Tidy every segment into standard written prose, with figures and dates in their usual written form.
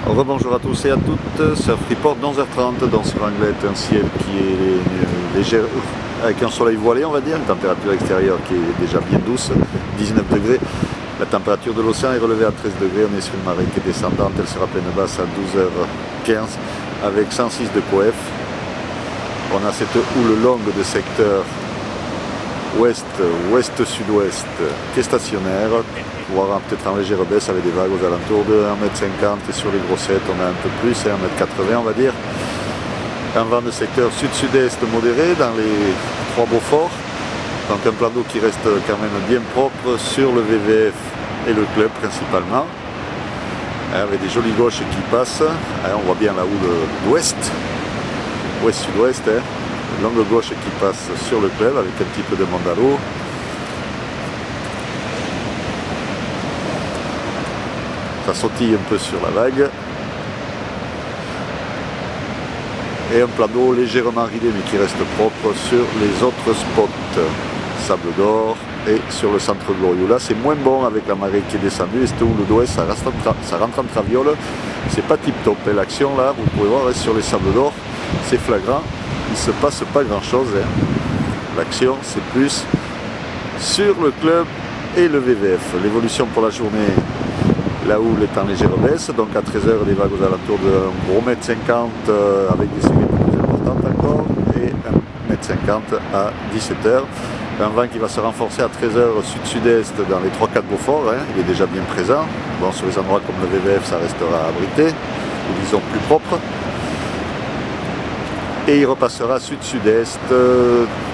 Rebonjour à tous et à toutes, Surf Report dans 11h30 dans ce Anglet, un ciel qui est léger, avec un soleil voilé on va dire, une température extérieure qui est déjà bien douce, 19 degrés. La température de l'océan est relevée à 13 degrés, on est sur une marée qui est descendante, elle sera pleine basse à 12h15 avec 106 de coef. On a cette houle longue de secteur ouest-sud-ouest qui est stationnaire, voire peut-être en légère baisse avec des vagues aux alentours de 1,50 m et sur les grossettes on a un peu plus, 1,80 m on va dire. Un vent de secteur sud-sud-est modéré dans les trois Beauforts, donc un plan d'eau qui reste quand même bien propre sur le VVF et le club principalement, avec des jolies gauches qui passent, on voit bien la houle d'ouest, ouest-sud-ouest, longue gauche qui passe sur le club avec un petit peu de monde à l'eau. Ça sautille un peu sur la vague. Et un plan d'eau légèrement ridé mais qui reste propre sur les autres spots. Sable d'Or et sur le centre glorieux. Là c'est moins bon avec la marée qui est descendue et cette houle d'ouest ça rentre en traviole. C'est pas tip top. Et l'action là, vous pouvez voir sur les sables d'Or, c'est flagrant. Il ne se passe pas grand chose. L'action c'est plus sur le club et le VVF. L'évolution pour la journée, la houle est en légère baisse, donc à 13h des vagues aux alentours de 1,50 m avec des séries plus importantes encore, et 1,50 m à 17h. Un vent qui va se renforcer à 13h sud-sud-est dans les 3-4 Beauforts, il est déjà bien présent. Bon, sur les endroits comme le VVF ça restera abrité, ou disons plus propre. Et il repassera sud-sud-est,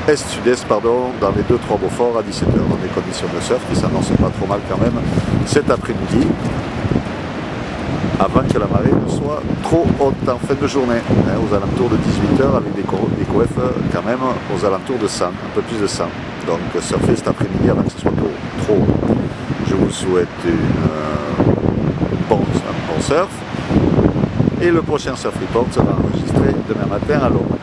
est-sud-est pardon, dans les 2-3 Beauforts à 17h, dans des conditions de surf qui s'annoncent pas trop mal quand même cet après-midi, avant que la marée ne soit trop haute en fin de journée, aux alentours de 18h avec des coef quand même aux alentours de 100, un peu plus de 100. Donc surfer cet après-midi avant que ce soit trop haut. Je vous souhaite un bon surf. Et le prochain Surf Report sera enregistré demain matin à l'aube.